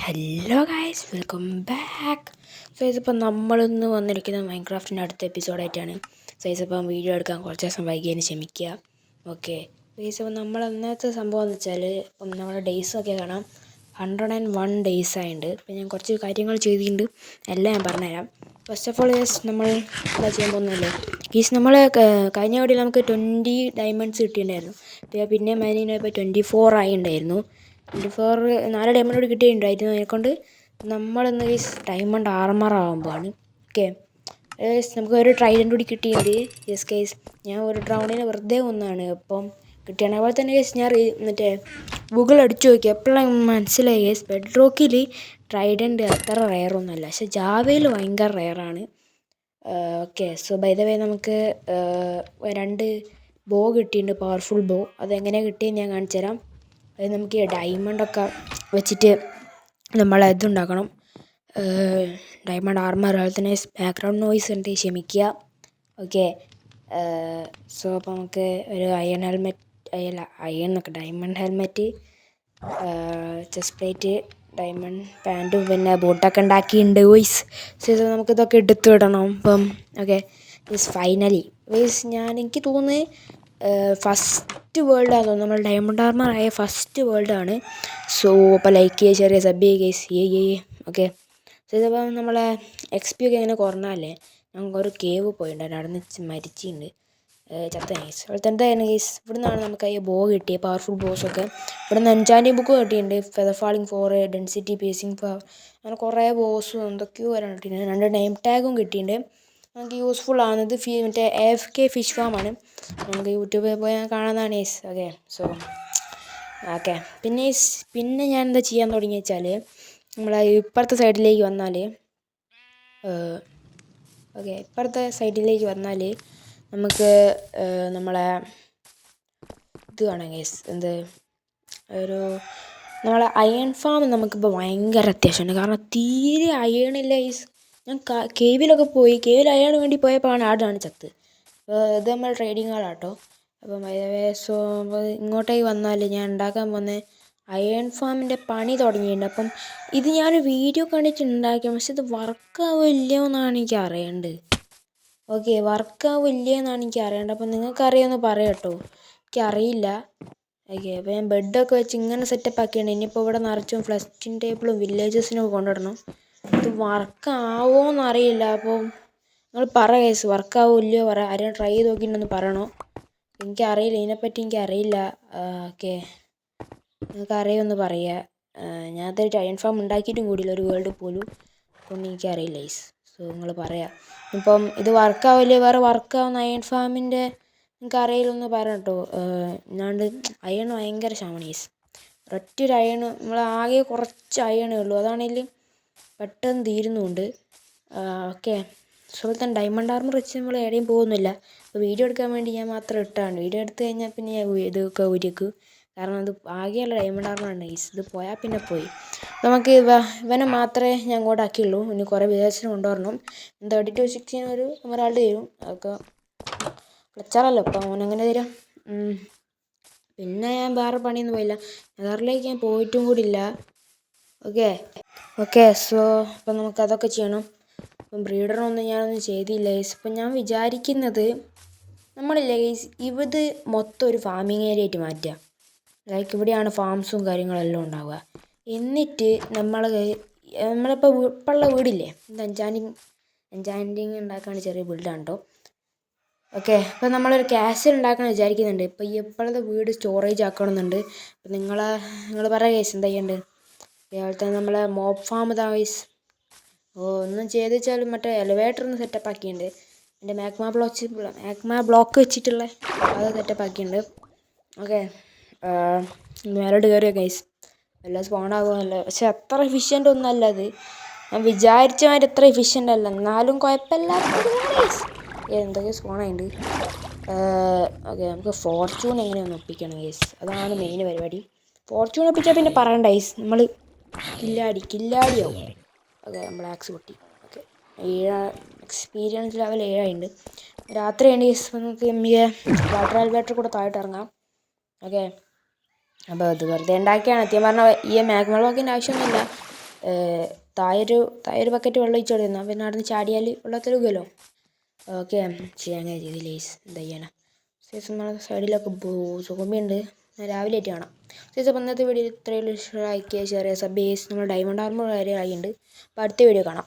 Hello guys, welcome back. Size ഇപ്പം നമ്മളിന്ന് വന്നിരിക്കുന്നത് മൈൻക്രാഫ്റ്റിൻ്റെ അടുത്ത എപ്പിസോഡായിട്ടാണ്. സൈസ് ഇപ്പം വീഡിയോ എടുക്കാൻ കുറച്ച് ദിവസം വൈകിയതിന് ക്ഷമിക്കുക. ഓക്കെ സൈസ് ഇപ്പം നമ്മൾ അന്നത്തെ സംഭവം എന്ന് വെച്ചാൽ ഇപ്പം നമ്മുടെ ഡേയ്സൊക്കെ കാണാം. 101 days ആയിട്ടുണ്ട്. ഇപ്പം ഞാൻ കുറച്ച് കാര്യങ്ങൾ ചെയ്തിട്ടുണ്ട്, എല്ലാം ഞാൻ പറഞ്ഞുതരാം. ഫസ്റ്റ് ഓഫ് ഓൾ നമ്മൾ എന്താ ചെയ്യാൻ പോകുന്നതല്ലേ നമ്മൾ കഴിഞ്ഞ വീഡിയോയിൽ നമുക്ക് 20 ഡയമണ്ട്സ് കിട്ടിയിട്ടുണ്ടായിരുന്നു. പിന്നെ മരീന ഇപ്പോൾ 24 ആയി ഉണ്ടായിരുന്നു. 4 ഡയമണ്ട് കൂടി കിട്ടിയിട്ടുണ്ടായിരുന്നു. അതിനെക്കൊണ്ട് നമ്മളിന്ന് ഡയമണ്ട് ആർമർ ആകുമ്പോഴാണ്. ഓക്കെ നമുക്ക് ഒരു ട്രൈഡൻ്റ് കൂടി കിട്ടിയിട്ടുണ്ട്. കേസ് ഞാൻ ഒരു റൗണ്ടിന് വെറുതെ ഒന്നാണ് അപ്പം കിട്ടിയാണ്. അതുപോലെ തന്നെ ഞാൻ മറ്റേ ഗൂഗിൾ അടിച്ചു നോക്കി എപ്പോഴും മനസ്സിലായി ബെഡ് റോക്കിൽ ട്രൈഡൻ്റ് അത്ര റെയറൊന്നുമല്ല, പക്ഷെ ജാവയിൽ ഭയങ്കര റെയറാണ്. Okay so by the way നമുക്ക് 2 ബോ കിട്ടിയിട്ടുണ്ട്, പവർഫുൾ ബോ. അതെങ്ങനെയാണ് കിട്ടിയെന്ന് ഞാൻ കാണിച്ചു തരാം. അത് നമുക്ക് ഡയമണ്ടൊക്കെ വെച്ചിട്ട് നമ്മൾ ഇതുണ്ടാക്കണം, ഡയമണ്ട് ആർമർ. അതുപോലെ തന്നെ ബാക്ക്ഗ്രൗണ്ട് നോയ്സ് ഉണ്ട്, ക്ഷമിക്കുക. ഓക്കെ സോ അപ്പോൾ നമുക്ക് ഒരു iron helmet, diamond helmet, chest plate, diamond പാൻറ്റും പിന്നെ ബോട്ടൊക്കെ ഉണ്ടാക്കിയിട്ടുണ്ട് വോയിസ്. സോ നമുക്കിതൊക്കെ എടുത്തു വിടണം ഇപ്പം. ഓക്കെ ഫൈനലി എനിക്ക് തോന്നുന്നത് ഫസ്റ്റ് വേൾഡാണ് തോന്നുന്നു, നമ്മൾ ഡയമണ്ട് ആർമർ ആയ ഫസ്റ്റ് വേൾഡാണ്. സോ അപ്പോൾ ലൈക്ക് ചെയ്യുക, ചെറിയ സബ് ചെയ്യുക ഗൈസ്. ഓക്കെ സോ ഇതിപ്പം നമ്മളെ XP ഒക്കെ ഇങ്ങനെ കുറഞ്ഞാലേ ഞങ്ങൾക്കൊരു കേവ് പോയിട്ടുണ്ടായിരുന്നു, അവിടെ നിന്ന് മരിച്ചിട്ടുണ്ട്, ചത്ത ഗൈസ്. അതുപോലെ എന്തായിരുന്നു ഗൈസ്, ഇവിടെ നിന്നാണ് നമുക്ക് ഈ ബോ കിട്ടിയത്, പവർഫുൾ ബോസൊക്കെ. ഇവിടെ നിന്ന് എൻചാൻറ്റിംഗ് ബുക്ക് കിട്ടിയിട്ടുണ്ട്, feather falling 4, density pacing power, അങ്ങനെ കുറേ ബോസും എന്തൊക്കെയോ വരാൻ കിട്ടിയിട്ടുണ്ട്. 2 നെയിം ടാഗും കിട്ടിയിട്ടുണ്ട്, നമുക്ക് യൂസ്ഫുൾ ആവുന്നത്. മറ്റേ AFK ഫിഷ് ഫാമാണ്, നമുക്ക് യൂട്യൂബിൽ പോയി കാണുന്നതാണ് ഗൈസ്. ഓക്കെ പിന്നെ ഞാൻ എന്താ ചെയ്യാൻ തുടങ്ങി വെച്ചാൽ, നമ്മളെ ഇപ്പുറത്തെ സൈഡിലേക്ക് വന്നാൽ നമുക്ക് നമ്മളെ ഇത് കാണാം ഗൈസ്. നമ്മളെ അയൺ ഫാം നമുക്കിപ്പോൾ ഭയങ്കര അത്യാവശ്യമുണ്ട്, കാരണം തീരെ അയണില്ല ഗൈസ്. ഞാൻ കേവിൽ അയൺ വേണ്ടി പോയപ്പോഴാണ് ആടാണ് ചത്ത്. ഇത് നമ്മൾ ട്രേഡിങ് ആളാട്ടോ. അപ്പം സോ ഇങ്ങോട്ടേക്ക് വന്നാൽ ഞാൻ ഉണ്ടാക്കാൻ പോകുന്ന അയൺ ഫാമിൻ്റെ പണി തുടങ്ങിയിട്ടുണ്ട്. അപ്പം ഇത് ഞാൻ വീഡിയോ കണ്ടിട്ട് ഉണ്ടാക്കിയ, പക്ഷെ ഇത് വർക്കാവില്ലയോ എന്നാണ് എനിക്ക് അറിയേണ്ടത്. വർക്കാവില്ലയെന്നാണ് എനിക്ക് അറിയേണ്ടത്. അപ്പം നിങ്ങൾക്കറിയാമെന്ന് പറയാം കേട്ടോ, എനിക്കറിയില്ല. അപ്പോൾ ഞാൻ ബെഡൊക്കെ വെച്ച് ഇങ്ങനെ സെറ്റപ്പ് ആക്കിയിട്ടുണ്ട്. ഇനിയിപ്പോൾ ഇവിടെ നിറച്ചും ഫ്ലഷിങ് ടേബിളും വില്ലേജസിനൊക്കെ കൊണ്ടുവരണം. ഇത് വർക്കാവുമോ അറിയില്ല. അപ്പോൾ നിങ്ങൾ പറ ഗൈസ്, വർക്കാവില്ലയോ ആരെയും ട്രൈ ചെയ്ത് നോക്കിയിട്ടുണ്ടെന്ന് പറയണോ. എനിക്കറിയില്ല, ഇതിനെപ്പറ്റി എനിക്കറിയില്ല. ഓക്കെ നിങ്ങൾക്ക് അറിയുമെന്ന് പറയുക. ഞാൻ അതൊരു അയൺ ഫാം ഉണ്ടാക്കിയിട്ടും കൂടിയില്ല ഒരു വേൾഡ് പോലും, അതുകൊണ്ട് എനിക്കറിയില്ല ഗൈസ്. സോ നിങ്ങൾ പറയാം ഇപ്പം ഇത് വർക്കാവില്ലേ, വേറെ വർക്കാവുന്ന അയൺ ഫാമിൻ്റെ നിങ്ങൾക്ക് അറിയില്ലെന്ന് പറയാം കേട്ടോ. അല്ലാണ്ട് അയൺ ഭയങ്കര ക്ഷാമമാണ് ഗൈസ്. ഒരൊറ്റൊരു അയൺ, നമ്മൾ ആകെ കുറച്ച് അയണേ ഉള്ളൂ, അതാണെങ്കിൽ പെട്ടെന്ന് തീരുന്നുണ്ട്. ഓക്കെ സോ തന്നെ ഡയമണ്ട് ആർമർ വെച്ച് നമ്മൾ എവിടെയും പോകുന്നില്ല. അപ്പോൾ വീഡിയോ എടുക്കാൻ വേണ്ടി ഞാൻ മാത്രം ഇട്ടാണ്. വീഡിയോ എടുത്തു കഴിഞ്ഞാൽ പിന്നെ ഞാൻ ഇതൊക്കെ ഊരിക്കും, കാരണം ഇത് ആകെയുള്ള ഡയമണ്ട് ആർമർ ഉണ്ട് ഗൈസ്. ഇത് പോയാൽ പിന്നെ പോയി. നമുക്ക് ഇവനെ മാത്രമേ ഞാൻ ഇങ്ങോട്ടാക്കിയുള്ളൂ, ഇനി കുറേ വിദേശത്തിന് കൊണ്ടുവരണം. 32-16 ഒരാളുടെ തരും, അതൊക്കെ ക്ലച്ചാറല്ലോ, അപ്പോൾ അവനങ്ങനെ തരാം. പിന്നെ ഞാൻ വേറെ പണിയൊന്നും പോയില്ല, നെതറിലേക്ക് ഞാൻ പോയിട്ടും കൂടിയില്ല. ഓക്കെ സോ അപ്പം നമുക്കതൊക്കെ ചെയ്യണം. അപ്പം ബ്രീഡറൊന്നും ഞാനൊന്നും ചെയ്തില്ല ഗൈസ്. ഇപ്പം ഞാൻ വിചാരിക്കുന്നത് നമ്മളില്ലേ ഗൈസ്, ഇത് മൊത്തം ഒരു ഫാമിങ് ഏരിയ ആയിട്ട് മാറ്റുക. ലൈക്ക് ഇവിടെയാണ് ഫാംസും കാര്യങ്ങളെല്ലാം ഉണ്ടാവുക. എന്നിട്ട് നമ്മളിപ്പോൾ ഉള്ള വീടില്ലേ, ഇത് എൻചാൻറ്റിങ് ഉണ്ടാക്കുകയാണ്, ചെറിയ ബിൽഡാണ് കേട്ടോ. ഓക്കെ അപ്പോൾ നമ്മളൊരു ക്യാസിൽ ഉണ്ടാക്കണം വിചാരിക്കുന്നുണ്ട്. ഇപ്പോൾ ഇപ്പോഴത്തെ വീട് സ്റ്റോറേജ് ആക്കണമെന്നുണ്ട്. അപ്പം നിങ്ങൾ പറയാം ഗൈസ് എന്താ ചെയ്യേണ്ടത്. അതുപോലെ തന്നെ നമ്മളെ മോബ് ഫാം ഇതാ ഗൈസ്. ഒന്നും ചെയ്ത് വെച്ചാലും മറ്റേ എലിവേറ്റർ ഒന്ന് സെറ്റപ്പ് ആക്കിയിട്ടുണ്ട്. എൻ്റെ മാഗ്മ ബ്ലോക്ക് വെച്ചിട്ടുള്ള അത് സെറ്റപ്പ് ആക്കിയിട്ടുണ്ട്. ഓക്കെ മേലോട്ട് കയറിയോ ഗൈസ്, എല്ലാം സ്പോൺ ആകുമല്ലോ. പക്ഷെ അത്ര എഫിഷ്യൻ്റ് ഒന്നും അല്ല അത്, ഞാൻ വിചാരിച്ച മാതിരി അത്ര എഫിഷ്യൻ്റ് അല്ല, എന്നാലും കുഴപ്പമില്ലാത്തത് ഗൈസ്. എന്തൊക്കെ സ്പോണായിട്ടുണ്ട്. ഓക്കെ നമുക്ക് ഫോർച്യൂൺ എങ്ങനെയൊന്ന് ഒപ്പിക്കണം ഗൈസ്, അതാണ് മെയിൻ പരിപാടി. ഫോർച്യൂൺ ഒപ്പിച്ചാൽ പിന്നെ പറയണ്ട ഗൈസ്, നമ്മൾ കില്ലാടിയാവും. ഓക്കെ നമ്മൾ ആക്സ് പൊട്ടി. ഓക്കെ 7 എക്സ്പീരിയൻസ് ലെവൽ 7 ആയിട്ടുണ്ട്. രാത്രിയാണ് ഗൈസ്, നമുക്ക് വാട്ടർ എലിവേറ്റർ കൂടെ താഴോട്ട് ഇറങ്ങാം. ഓക്കെ അപ്പോൾ അത് വെറുതെ ഉണ്ടാക്കിയാണ്. സത്യം പറഞ്ഞാൽ ഈ മാഗ്മ ബ്ലോക്കിൻ്റെ ആവശ്യമൊന്നുമില്ല, താഴൊരു ബക്കറ്റ് വെള്ളം ഒഴിച്ച് കൊടുക്കുന്നു. പിന്നെ അവിടെ നിന്ന് ചാടിയാൽ വെള്ളത്തിലുമല്ലോ. ഓക്കെ ചെയ്യാൻ ചെയ്ത് ലേസ് എന്താ ചെയ്യാനാ. സൈസ് നമ്മളെ സൈഡിലൊക്കെ സോമിയുണ്ട്. രാവിലെ ആയിട്ട് കാണാം. സൈസ് അപ്പോൾ ഇന്നത്തെ വീഡിയോ ഇത്രയും ലൈക്ക് ചെയ്യുക, ഷെയർ ചെയ്യുക, സബ് ചെയ്യുക. നമ്മൾ ഡയമണ്ട് ആർമർ വരെ ആയിട്ടുണ്ട്. അപ്പോൾ അടുത്ത വീഡിയോ കാണാം.